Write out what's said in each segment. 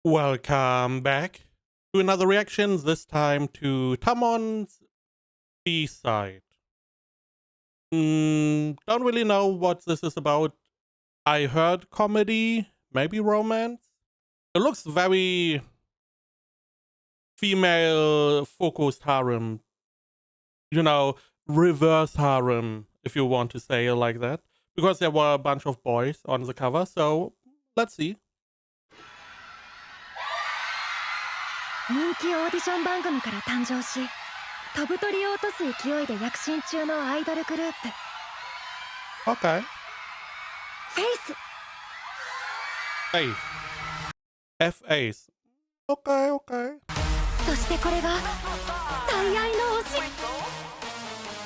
Welcome back to another reaction, this time to Tamon's B-side. Don't really know what this is about. I heard comedy, maybe romance. It looks very female-focused harem. You know, reverse harem, if you want to say it like that. Because there were a bunch of boys on the cover, so let's see. 人気オーディション番組から誕生し、飛ぶ鳥を落とす勢いで躍進中のアイドルグループ。Okay. フェイス。Hey. F-Ace. Okay, okay. そしてこれが最愛の推し。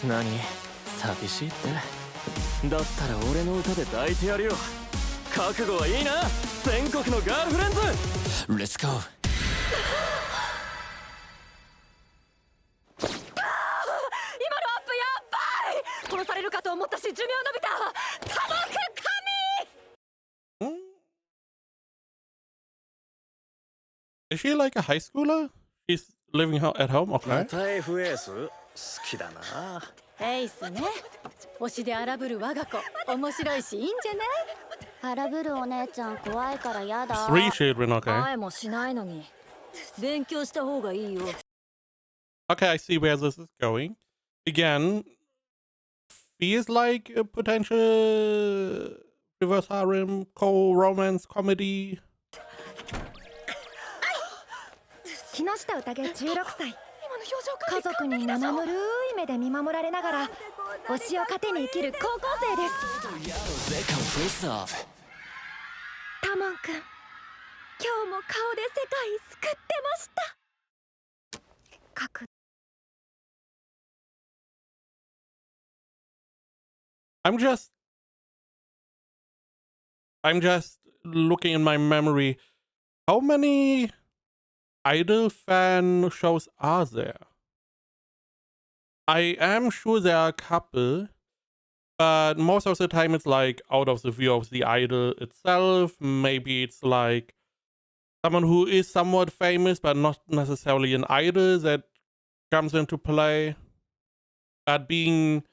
何？寂しいって？だったら俺の歌で抱いてやるよ。覚悟はいいな、全国のガールフレンズ。Let's go。殺されるかと思ったし寿命伸びた。タモン神。Is she like a high schooler? She's living at home, okay. また FS 好きだな。フェイスね。推しで荒ぶる我が子、面白いしいいんじゃない？荒ぶるお姉ちゃん怖いからやだ。Three children, okay. 会えもしないのに。勉強した方がいいよ。Okay, I see where this is going. Again, feels like a potential reverse harem, co-romance comedy. 木下宴16歳。家族に生ぬるい目で見守られながら推しを糧に生きる高校生です。タモンくん、今日も顔で世界救ってました。I'm just looking in my memory. How many idol fan shows are there? I am sure there are a couple, but most of the time it's like out of the view of the idol itself. Maybe it's like someone who is somewhat famous, but not necessarily an idol that comes into play. But being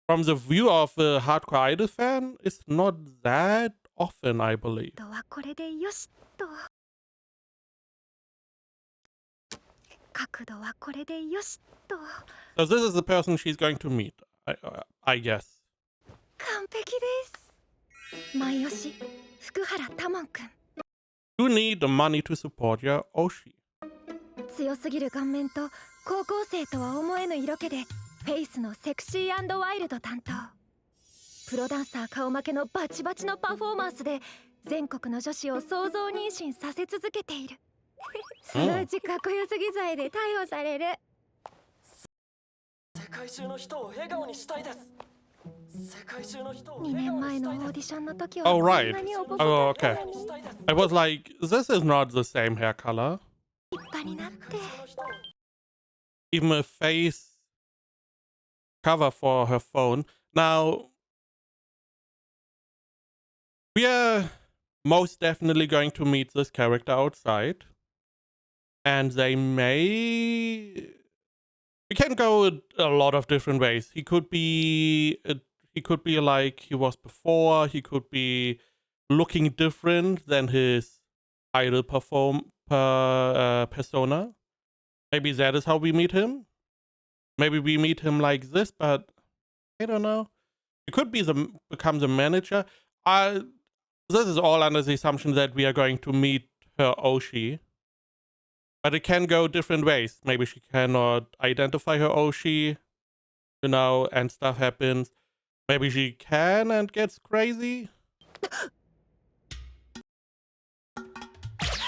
from the view of a hardcore idol fan is not that often, I believe. So this is the person she's going to meet, I guess. 完璧です。マイオシ、福原タモンくん。You need the money to support your Oshi. 強すぎる顔面と高校生とは思えぬ色気でフェイスのセクシー&ワイルド担当。プロダンサー顔負けのバチバチのパフォーマンスで全国の女子を想像妊娠させ続けている。そのうちかっこよすぎ罪で逮捕される。世界中の人を笑顔にしたいです。2年前のオーディションの時は Oh, right. Oh, okay. I was like, this is not the same hair color. 立派になって。Even a face cover for her phone. Now, we are most definitely going to meet this character outside. And they may... We can go a lot of different ways. He could be like he was before. He could be looking different than his idol persona. Maybe that is how we meet him. Maybe we meet him like this, but I don't know. It could be become the manager. This is all under the assumption that we are going to meet her Oshi. But it can go different ways. Maybe she cannot identify her Oshi, you know, and stuff happens. Maybe she can and gets crazy.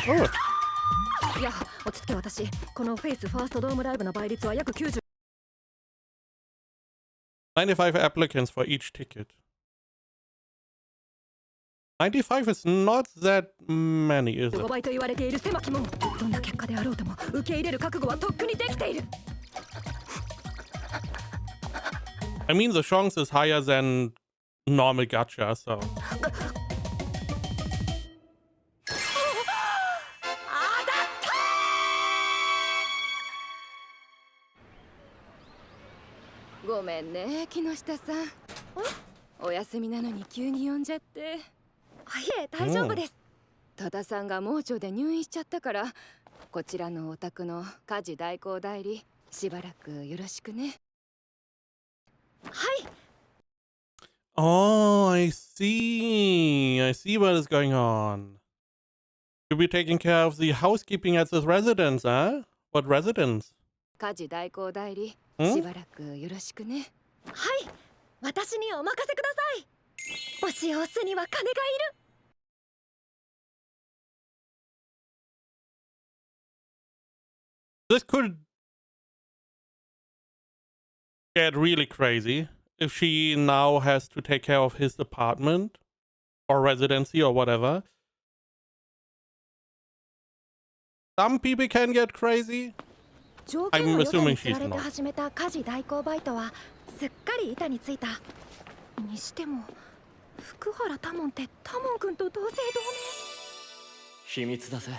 Oh. いや、落ち着け私。このフェイスファーストドームライブの倍率は約90。95 applicants for each ticket. 95 is not that many, is it? 5倍と言われている狭き門。どんな結果であろうとも受け入れる覚悟はとっくにできている。I mean, the chance is higher than normal gacha, so. ごめんね木下さん。お休みなのに急に呼んじゃって。あ、いえ大丈夫です。多田さんが盲腸で入院しちゃったから、こちらのお宅の家事代行代理しばらくよろしくね。はい。 Oh, I see. I see what is going on. You'll be taking care of the housekeeping at this residence, huh? What residence? 家事代行代理んしばらくよろしくね。はい、私にお任せください。推しを押すには金がいる。 This could get really crazy if she now has to take care of his apartment or residency or whatever. Some people can get crazy. 条件の良さ assuming につ she's られて not. 始めた家事代行バイトはすっかり板についた。にしても福原タモンってタモン君と同姓同名。秘密だぜ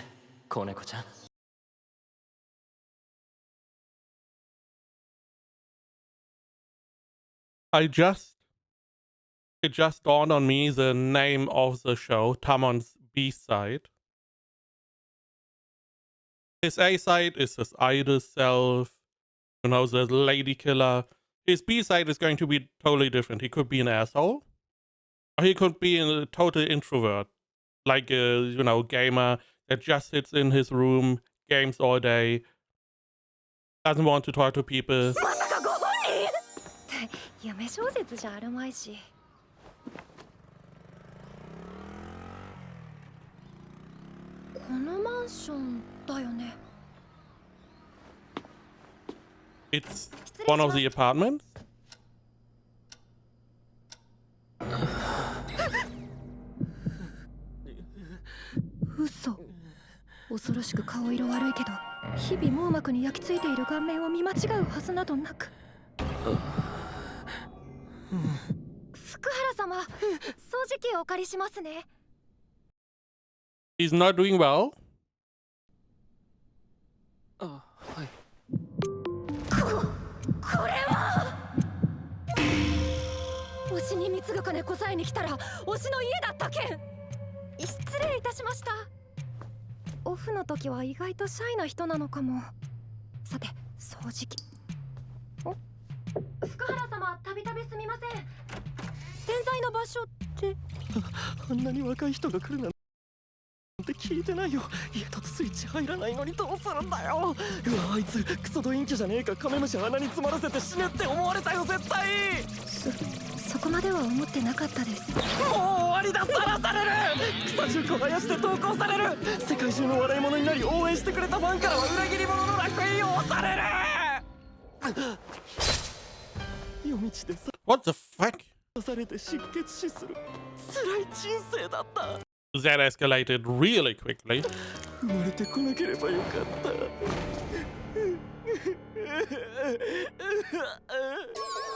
子猫ちゃん。It just dawned on me the name of the show, Tamon's B side. His A side is his idol self, you know, the lady killer. His B side is going to be totally different. He could be an asshole, or he could be a total introvert, like a, you know, gamer that just sits in his room, games all day, doesn't want to talk to people. まさかご本人って夢小説じゃあるまいし。このマンションだよね。 It's one of the apartments. 嘘。恐ろしく顔色悪いけど日々網膜に焼き付いている顔面を見間違うはずなどなく。福原様、掃除機をお借りしますね。 He's not doing well. あ、はい。これは推しに貢ぐ金こさえに来たら推しの家だったけん。失礼いたしました。オフの時は意外とシャイな人なのかも。さて掃除機。福原様、たびたびすみません。洗剤の場所って。あんなに若い人が来るなんて聞いてないよ。家だとスイッチ入らないのにどうするんだよ。うわ、あいつクソドインキじゃねえか。カメムシ鼻に詰まらせて死ねって思われたよ絶対。そこまでは思ってなかったです。もう終わりだ。さらされる。草中小林で投稿される。世界中の笑い物になり応援してくれたファンからは裏切り者の楽園を押される。夜道でさ What the fuck? されて失血死する辛い人生だった。 That escalated really quickly. 生まれてこなければよかった。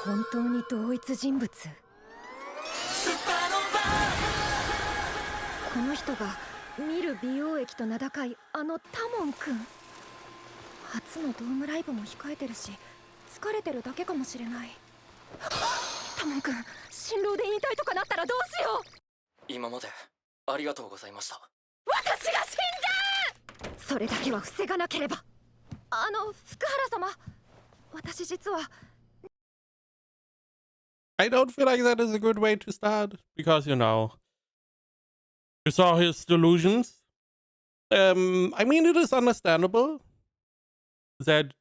本当に同一人物。この人が見る美容液と名高いあのタモンくん。初のドームライブも控えてるし疲れてるだけかもしれない。タモンくん、心労で引退とかなったらどうしよう。今までありがとうございました。私が死んじゃう。それだけは防がなければ。福原様、私実は。 I don't feel like that is a good way to start because, you know, you saw his delusions. I mean, it is understandable that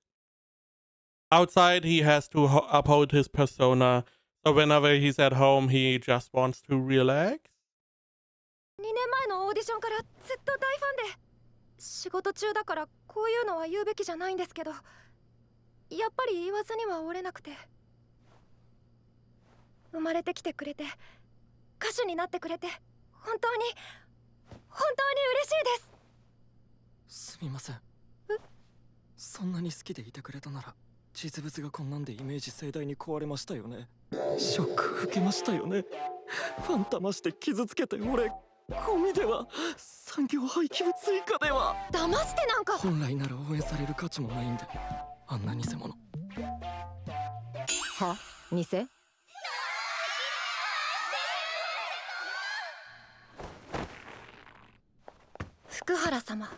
outside he has to uphold his persona, so whenever he's at home he just wants to relax. 2年前のオーディションからずっと大ファンで、仕事中だからこういうのは言うべきじゃないんですけど、やっぱり言わずには折れなくて。生まれてきてくれて歌手になってくれて本当に嬉しいです。すみません。そんなに好きでいてくれたなら実物がこんなんでイメージ盛大に壊れましたよね。ショック受けましたよね。ファン騙して傷つけて俺ゴミでは産業廃棄物以下では。騙してなんか。本来なら応援される価値もないんであんな偽物。は？偽？福原様、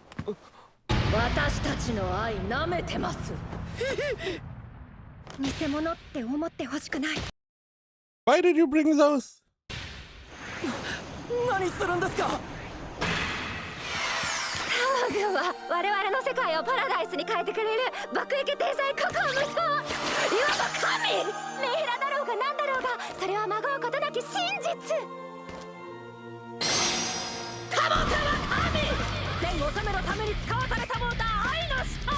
私たちの愛なめてます。偽物って思ってほしくない。 Why did you bring those? 何するんですか。タモ君は我々の世界をパラダイスに変えてくれる爆撃天才国王無双、いわば神。メンヘラだろうが何だろうが、それはまごうことなき真実。タモ君は神。全乙女のために使わされたものだ愛の使徒、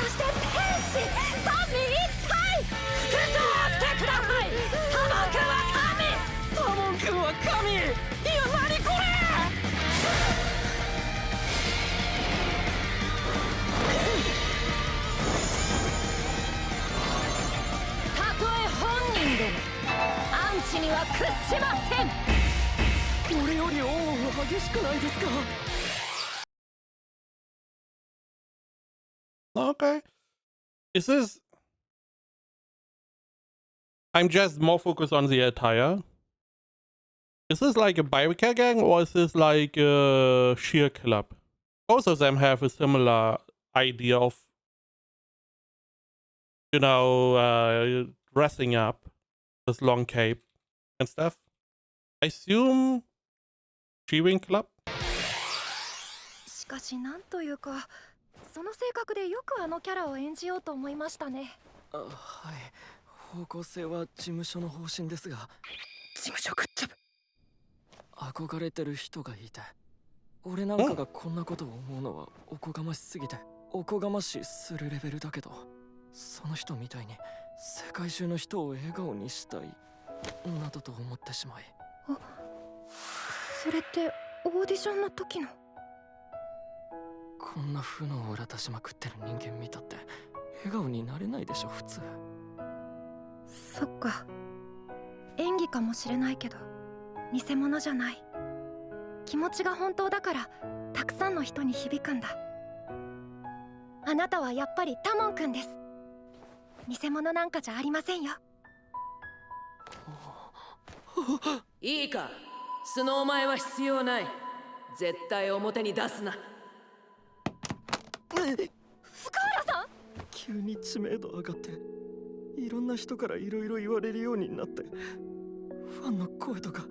そして天使、三位一体。復唱してください。タモ君は神。タモン君は神。いや何これ。たとえ本人でもアンチには屈しません。俺より恩は激しくないですか。Okay. Is this... I'm just more focused on the attire. Is this like a biker gang or is this like a sheer club? Both of them have a similar idea of, you know, dressing up this long cape and stuff. I assume Shearing Club? しかしなんというか、その性格でよくあのキャラを演じようと思いましたね。はい、方向性は事務所の方針ですが。事務所グッジョブ。憧れてる人がいて、俺なんかがこんなことを思うのはおこがましすぎておこがましするレベルだけど、その人みたいに世界中の人を笑顔にしたいなどと思ってしまい。あ、それってオーディションの時の。こんな負のオーラ出しまくってる人間見たって笑顔になれないでしょ普通。そっか、演技かもしれないけど偽物じゃない。気持ちが本当だからたくさんの人に響くんだ。あなたはやっぱりタモン君です。偽物なんかじゃありませんよ。いいか、素のお前は必要ない。絶対表に出すな。福原さん、急に知名度上がっていろんな人からいろいろ言われるようになって、ファンの声とか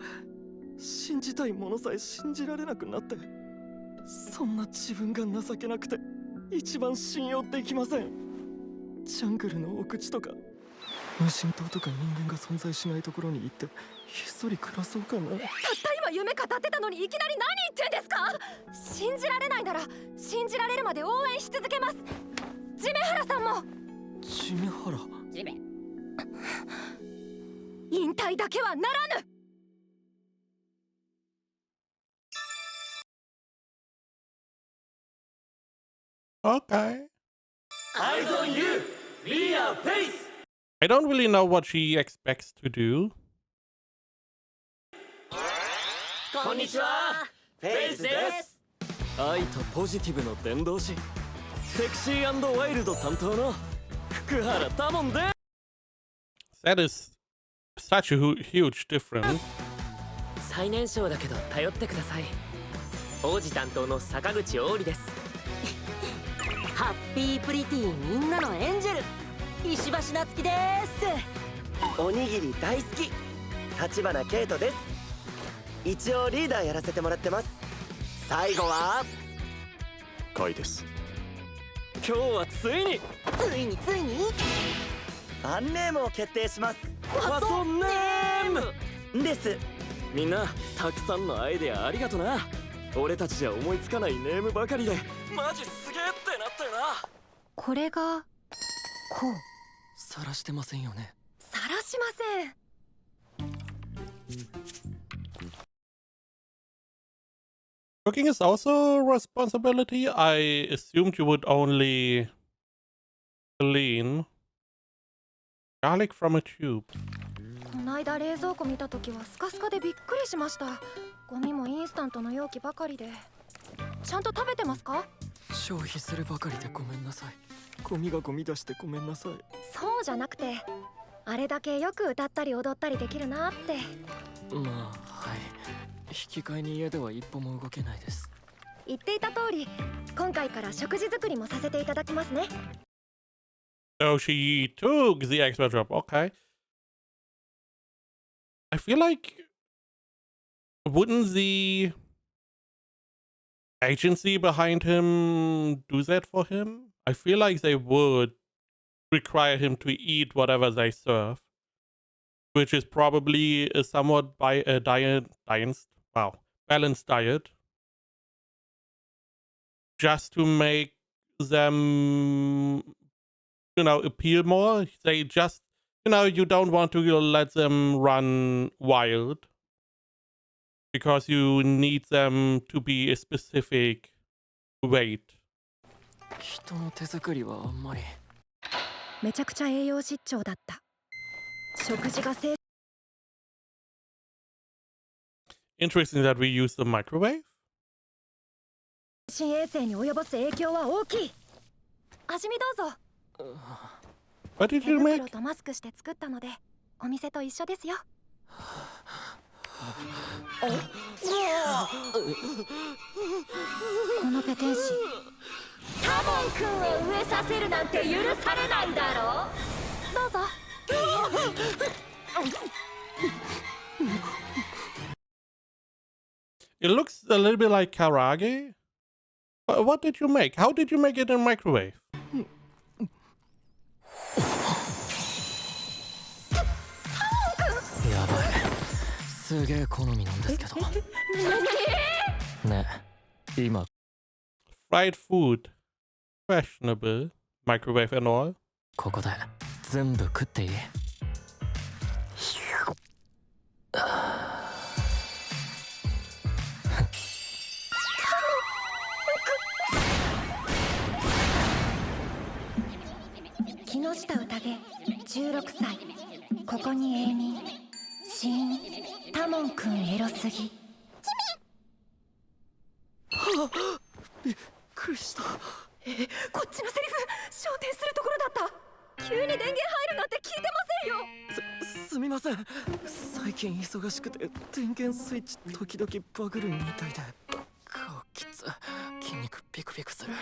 信じたいものさえ信じられなくなって、そんな自分が情けなくて一番信用できません。ジャングルの奥地とか無人島とか人間が存在しないところに行ってひっそり暮らそうかな。たった今夢語ってたのにいきなり何言ってんですか。信じられないなら信じられるまで応援し続けます。ジメハラさんも。ジメハラ。ジメ。引退だけはならぬ。Okay. Eyes on you! Be a face! I don't really know what she expects to do. こんにちは、フェイスです。愛とポジティブの伝道師、セクシー&ワイルド担当の福原タモンです。That is such a huge difference. 最年少だけど頼ってください。王子担当の坂口王里です。ハッピープリティみんなのエンジェル石橋夏樹です。おにぎり大好き立花圭人です。一応リーダーやらせてもらってます。最後はカイです。今日はついについにファンネームを決定します。ファソンネームです。みんなたくさんのアイデアありがとな。俺たちじゃ思いつかないネームばかりでマジすげえってなったよな。これがこう。晒してませんよね。晒しません。Cooking is also a responsibility. I assumed you would only clean garlic from a tube. この間冷蔵庫見た時はスカスカでびっくりしました。ゴミもインスタントの容器ばかりで。ちゃんと食べてますか？消費するばかりでごめんなさい。ゴミがゴミ出してごめんなさい。そうじゃなくて、あれだけよく歌ったり踊ったりできるなって。まあはい、引き換えに家では一歩も動けないです。言っていた通り、今回から食事作りもさせていただきますね。So she took the extra job. Okay. I feel like wouldn't the agency behind him do that for him? I feel like they would require him to eat whatever they serve, which is probably a somewhat balanced diet, just to make them, appeal more. They just, you don't want to let them run wild because you need them to be a specific weight. 人の手作りはあんまり。めちゃくちゃ栄養失調だった。食事が精 Interesting that we use the microwave. 神衛生に及ぼす影響は大きい。味見どうぞ。What did 手 you 袋 make? とマスクして作ったので、お店と一緒ですよ。このペテン師、タモン君を飢えさせるなんて許されないだろう。どうぞ。It looks a little bit like karage. What did you make? How did you make it in a microwave? やばい、すげえ好みなんですけど。ね、今 Fried food. Questionable. Microwave and all. ここで全部食っていい？木下宴16歳、ここに永眠、死因タモン君エロすぎ。びっくりした。こっちのセリフ昇天するところだった。急に電源入るなんて聞いてませんよ。すみません、最近忙しくて電源スイッチ時々バグるみたいで。顔きつ、筋肉ピクピクする。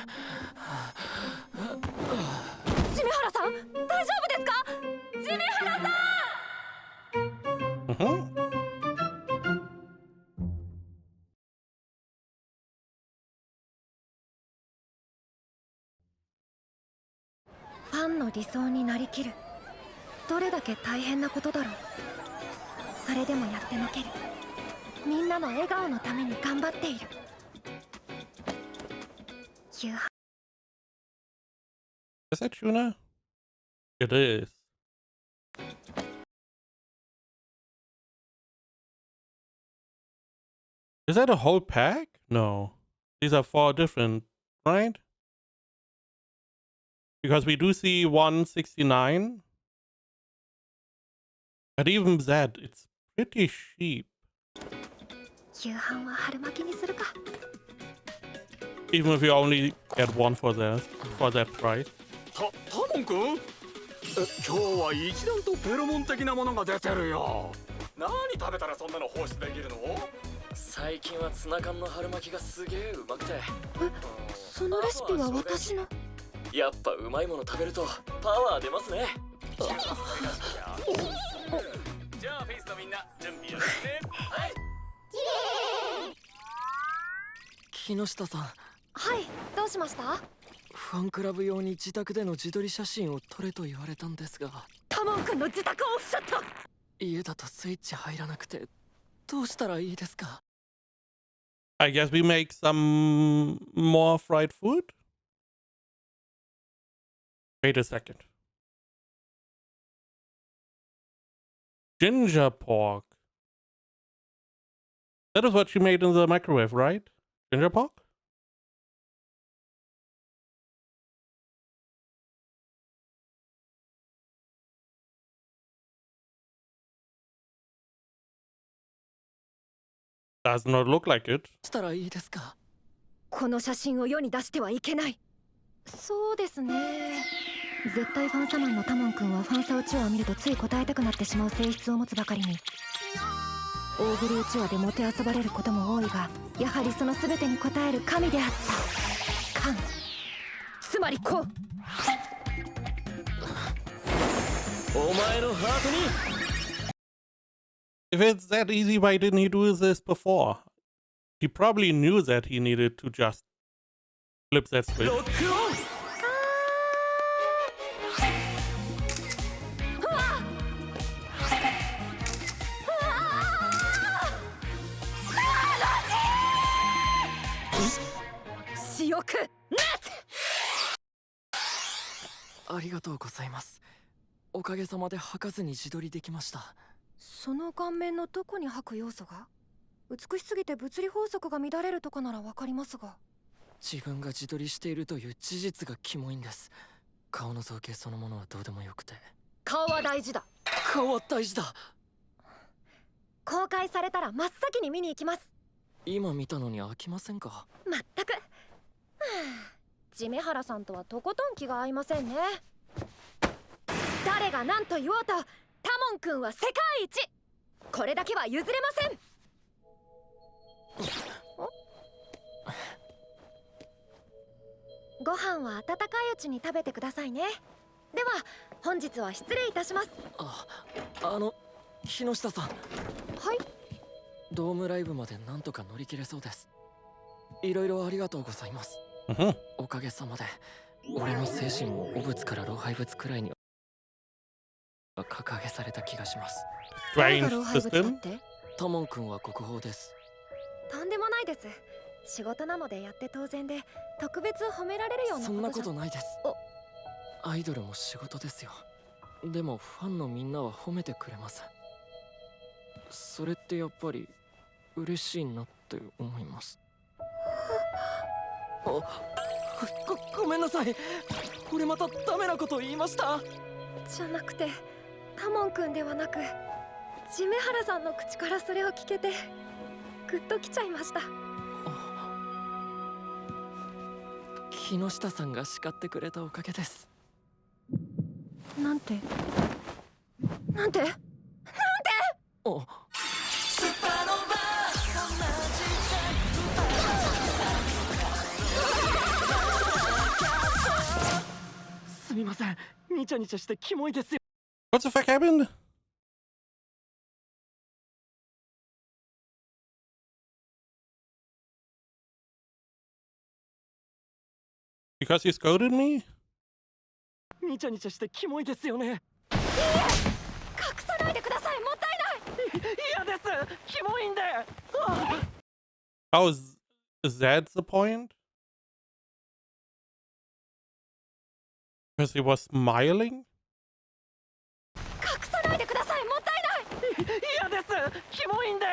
ジメハラさん、大丈夫ですか？ジメハラさん。ファンの理想になりきる、どれだけ大変なことだろう。それでもやってのける。みんなの笑顔のために頑張っている。夕飯 Is that tuna? It is. Is that a whole pack? No. These are 4 different, right? Because we do see 169. But even that, it's pretty cheap. 夕飯は春巻きにするか。 Even if you only get one for that price. タモン君、今日は一段とフェロモン的なものが出てるよ。何食べたらそんなの放出できるの？最近はツナ缶の春巻きがすげえうまくて。そのレシピは私の。やっぱうまいもの食べるとパワー出ますね。じゃあフェイスのみんな準備よろしくね。はい。木下さん、はい、どうしました？ファンクラブ用に自宅での自撮り写真を撮れと言われたんですが、タモン君の自宅オフショット。家だとスイッチ入らなくてどうしたらいいですか？ I guess we make some more fried food? Wait a second. Ginger pork. That is what you made in the microwave, right? Ginger pork? Does not look like it. したらいいですか？この写真を世に出してはいけない。そうですね。絶対ファンサマンのタモン君はファンサうちわを見るとつい答えたくなってしまう性質を持つばかりに、大振りうちわでもてあそばれることも多いが、やはりその全てに応える神であった神、つまり子。お前のハートに。 If it's that easy, why didn't he do this before? He probably knew that he needed to just flip that switch. ロックオン。私欲なっ。ありがとうございます。おかげさまで吐かずに自撮りできました。その顔面のどこに吐く要素が？美しすぎて物理法則が乱れるとかならわかりますが、自分が自撮りしているという事実がキモいんです。顔の造形そのものはどうでもよくて。顔は大事だ。顔は大事だ。公開されたら真っ先に見に行きます。今見たのに飽きませんか？まったく、ジメハラさんとはとことん気が合いませんね。誰が何と言おうとタモン君は世界一、これだけは譲れません。ご飯は温かいうちに食べてくださいね。では本日は失礼いたします。木下さん。はい。ドームライブまでなんとか乗り切れそうです。いろいろありがとうございます。おかげさまで俺の精神も汚物から老廃物くらいには格上げされた気がします。Strange 老廃物だっ system. て？タモン君は国宝です。とんでもないです。仕事なのでやって当然で、特別褒められるようなことじゃ。そんなことないです。アイドルも仕事ですよ。でもファンのみんなは褒めてくれます。それってやっぱり嬉しいなって思います。ごめんなさい。俺またダメなこと言いました？じゃなくて、タモン君ではなくジメハラさんの口からそれを聞けてグッときちゃいました。木下さんが叱ってくれたおかげです。なんてなんてなんて。すみません。ニチャニチャしてキモいですよ。 What the fuck happened? Because you scolded me? ニチャニチャしてキモいですよね。いいえ、隠さないでください。もったいない。嫌です。キモいんで。Oh, is that the point? Because he was smiling? 隠さないでください。もったいない。嫌です。キモいんで。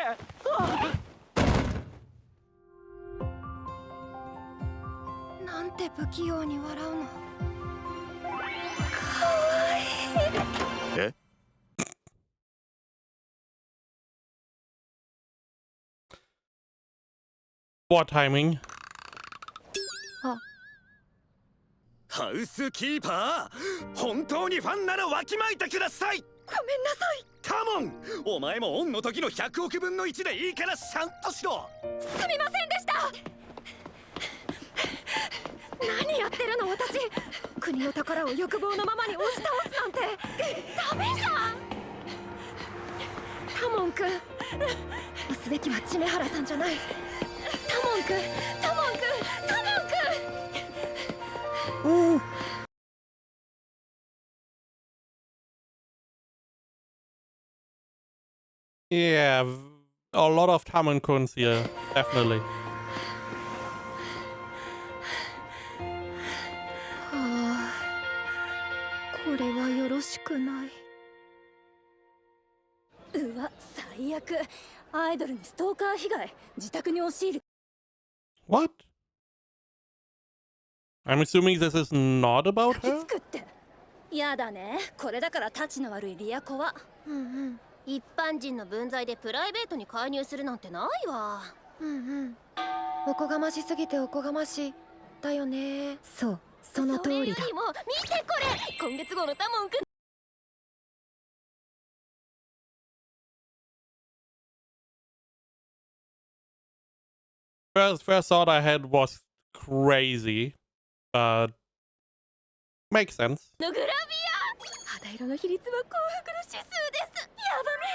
なんて不器用に笑うの。かわいい。え？ Poor timing. ハウスキーパー、本当にファンならわきまいてください。ごめんなさい。タモン、お前もオンの時の100億分の1でいいからシャンとしろ。すみませんでした。何やってるの私。国の宝を欲望のままに押し倒すなんてダメじゃん。タモン君、押すべきはジメハラさんじゃない。タモン君、タモン君、タモン君。Yeah, a lot of Tamon Kuns here, definitely. はあ、これはよろしくない。うわ、最悪。アイドルにストーカー被害。自宅に押し入る。 What? I'm assuming this is not about き her? つくって。やだね。これだからタチの悪いリアコは。うんうん。一般人の分際でプライベートに介入するなんてないわ。うんうん。おこがましすぎておこがましいだよね。そう、その通りだ。それよりも見てこれ、今月号のタモンくん。 First thought I had was crazy, but makes sense. のグラビア肌色の比率は幸福の指数です。やばめ。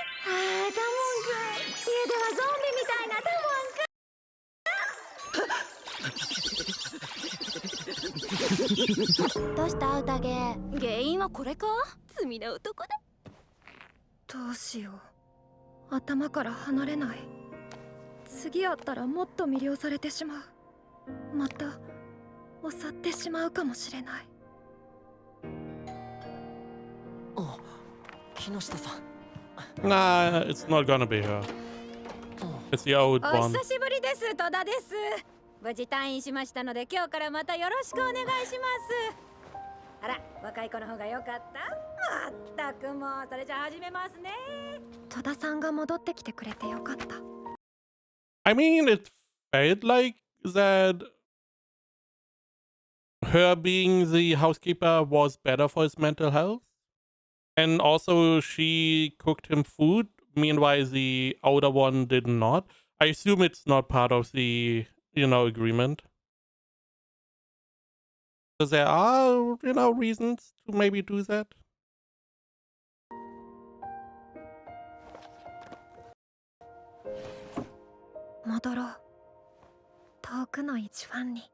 タモンくん、家ではゾンビみたいなタモンくん。どうした宴？原因はこれか？罪な男だ。どうしよう、頭から離れない。次会ったらもっと魅了されてしまう。また襲ってしまうかもしれない。あ、木下さん。Nah, it's not gonna be her. It's the old お one. 久しぶりです、戸田です。無事退院しましたので今日からまたよろしくお願いします。あら、若い子の方が良かった？まったくもう、それじゃ始めますね。戸田さんが戻ってきてくれてよかった。I mean, it felt like that her being the housekeeper was better for his mental health. And also, she cooked him food. Meanwhile, the older one did not. I assume it's not part of the, agreement. So there are, reasons to maybe do that. 戻ろう、遠くの一ファンに。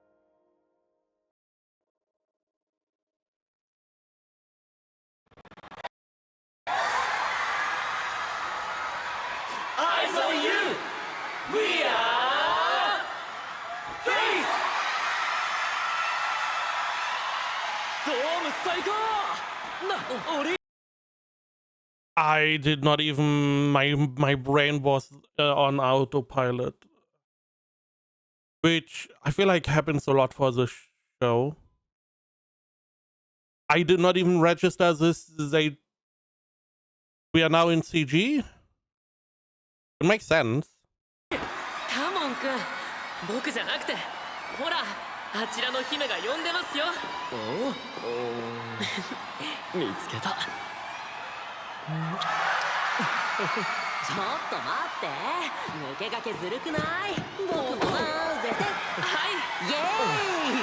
Eyes on you! We are Face! ドーム最高！俺 I did not even my brain was on autopilot, which I feel like happens a lot for the show. I did not even register this. We are now in CG. It makes sense. タモンくん、僕じゃなくて、ほら、あちらの姫が呼んでますよ。見つけた。ちょっと待って、抜け駆けずるくない？僕も混ぜて。はい、イエーイ！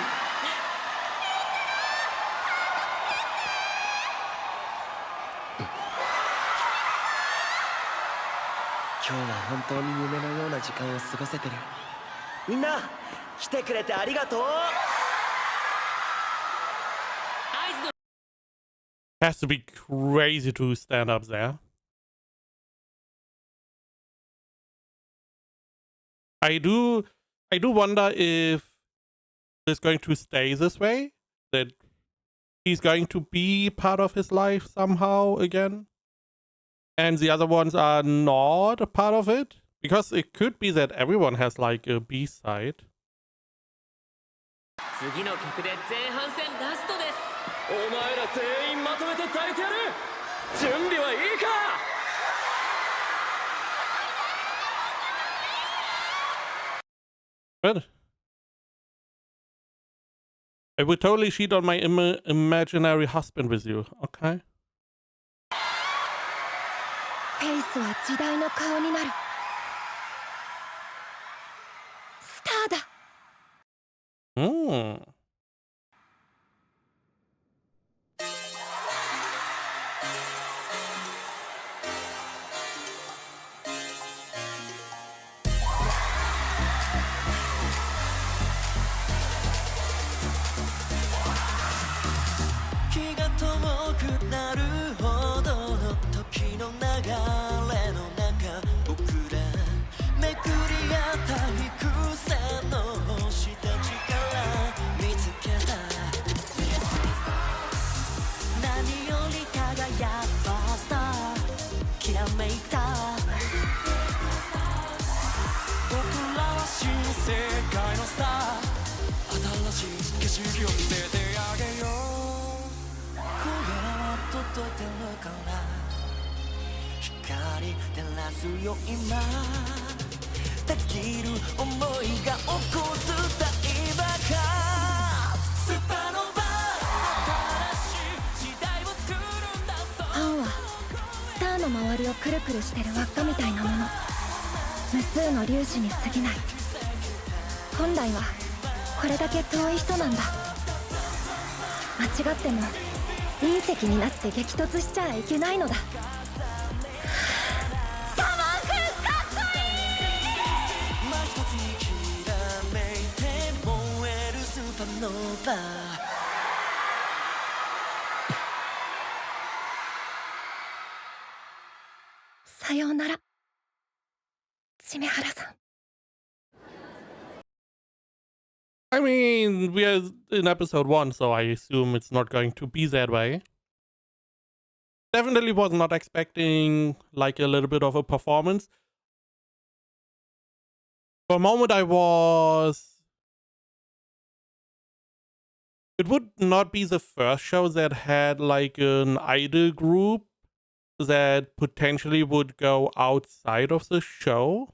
今日は本当に夢のような時間を過ごせてる。みんな来てくれてありがとう。 Has to be crazy to stand up there. I do wonder if it's going to stay this way, that he's going to be part of his life somehow again, and the other ones are not a part of it, because it could be that everyone has like a B side. 次の曲で前半戦ラストです。お前ら全員まとめて抱いてやる。準備はいいか？ Good. I would totally cheat on my imaginary husband with you. Okay. フェイスは時代の顔になる。スターだ。気が遠くなるほどの時の流れの中、僕らめくり合った幾千の星たちから見つけた何より輝くスター、きらめいた僕らは新世界のスター、新しい景色を見せてあげよう。届いてるから光照らすよ今、たぎる想いが起こす大爆発スーパーノヴァをくるくるしてる輪っかみたいなもの、無数の粒子に過ぎない。本来はこれだけ遠い人なんだ。間違っても隕石になって激突しちゃいけないのだ。タモン君かっこいい。真一つにきらめいて燃えるスーパーノーバさようなら、チメハラさん。I mean, we are in episode 1, so I assume it's not going to be that way. Definitely was not expecting like a little bit of a performance. For a moment I was... It would not be the first show that had like an idol group that potentially would go outside of the show.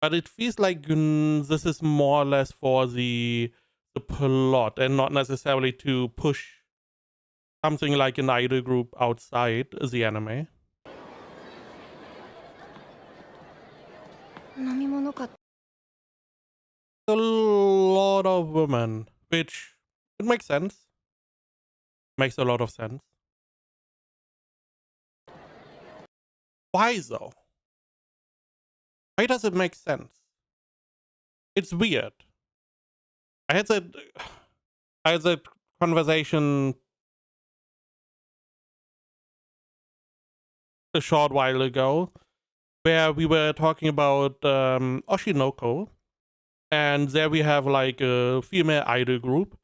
But it feels like this is more or less for the plot and not necessarily to push something like an idol group outside the anime. 飲み物か。 A lot of women, which it makes sense. Makes a lot of sense. Why though? Why does it make sense? It's weird. I had that conversation a short while ago where we were talking about Oshinoko, and there we have like a female idol group.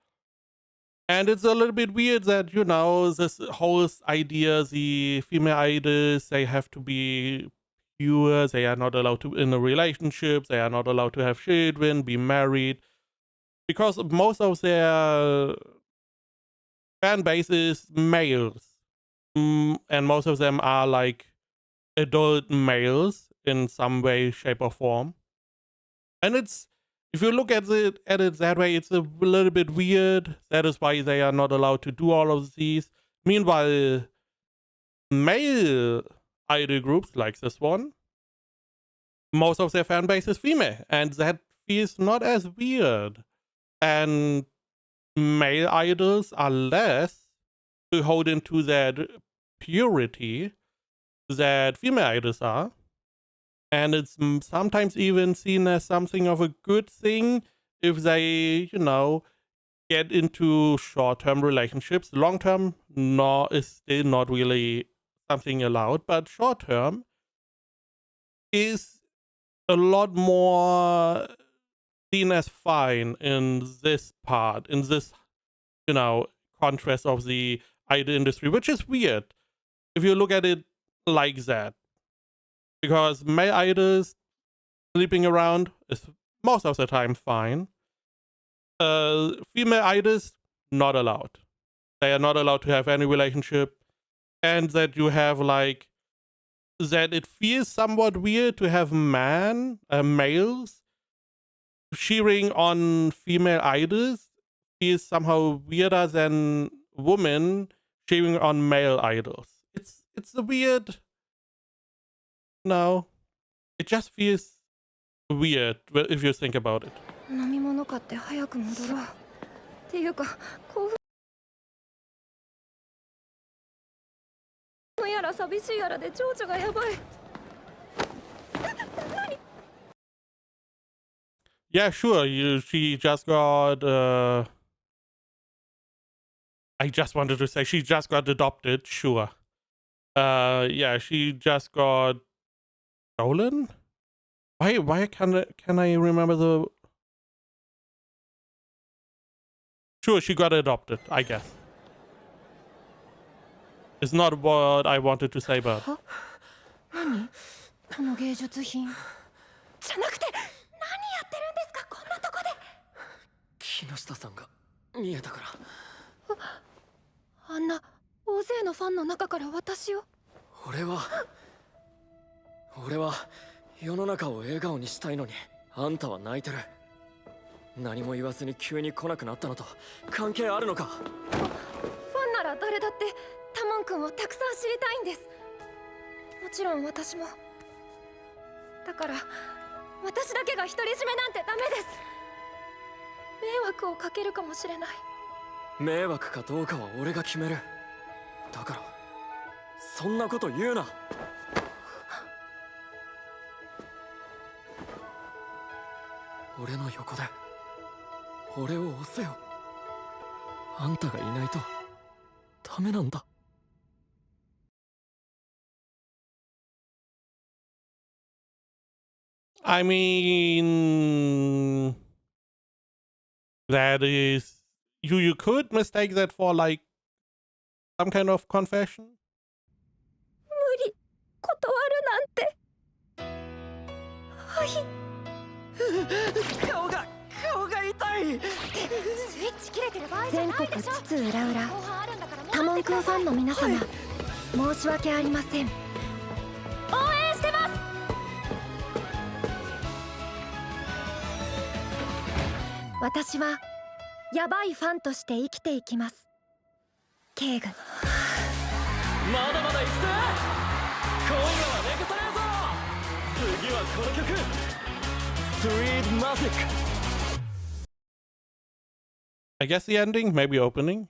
And it's a little bit weird that, you know, this whole idea, the female idols, they have to be pure, they are not allowed to in a relationship, they are not allowed to have children, be married, because most of their fan base is males, and most of them are like adult males in some way, shape, or form. And it's, if you look at it that way, it's a little bit weird. That is why they are not allowed to do all of these. Meanwhile, male idol groups like this one, most of their fan base is female, and that feels not as weird. And male idols are less beholden to that purity that female idols are. And it's sometimes even seen as something of a good thing if they, you know, get into short-term relationships. Long-term is still not really something allowed, but short-term is a lot more seen as fine in this part, in this, you know, contrast of the idol industry, which is weird if you look at it like that. Because male idols sleeping around is most of the time fine. Female idols, not allowed. They are not allowed to have any relationship. And that you have like, that it feels somewhat weird to have males cheering on female idols feels somehow weirder than women cheering on male idols. It's a weird... No, it just feels weird if you think about it. 飲み物買って早く戻ろう。っていうか、興奮やら寂しいやらで情緒がやばい。何？ Yeah, sure. She just got. I just wanted to say she just got adopted. Sure. Yeah, she just got stolen. Why can I remember the? Sure, she got adopted, I guess. It's not what I wanted to say, but... 何？この芸術品。じゃなくて、何やってるんですか、こんなとこで。木下さんが見えたから。あんな大勢のファンの中から私を。俺は世の中を笑顔にしたいのに、あんたは泣いてる。何も言わずに急に来なくなったのと関係あるのか？ファンなら誰だってタモン君をたくさん知りたいんです。もちろん私も。だから私だけが独り占めなんてダメです。迷惑をかけるかもしれない。迷惑かどうかは俺が決める。だからそんなこと言うな。俺の横で俺を押せよ。あんたがいないとダメなんだ。I mean, that is you could mistake that for like some kind of confession. 無理、断るなんて。はい。顔が痛い。スイッチ切れてる場合じゃないでしょ。全国津々浦々タモンくんファンの皆様、申し訳ありません。応援してます。私はヤバいファンとして生きていきます。ケイグ。まだまだ行くぜ。今夜は寝かさねえぞ。次はこの曲、Sweet Magic。 I guess the ending, maybe opening.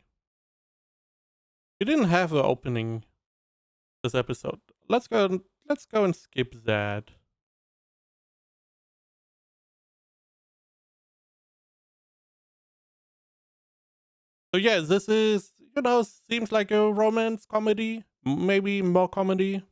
We didn't have an opening this episode. Let's go and skip that. So yeah, this is, seems like a romance comedy, maybe more comedy.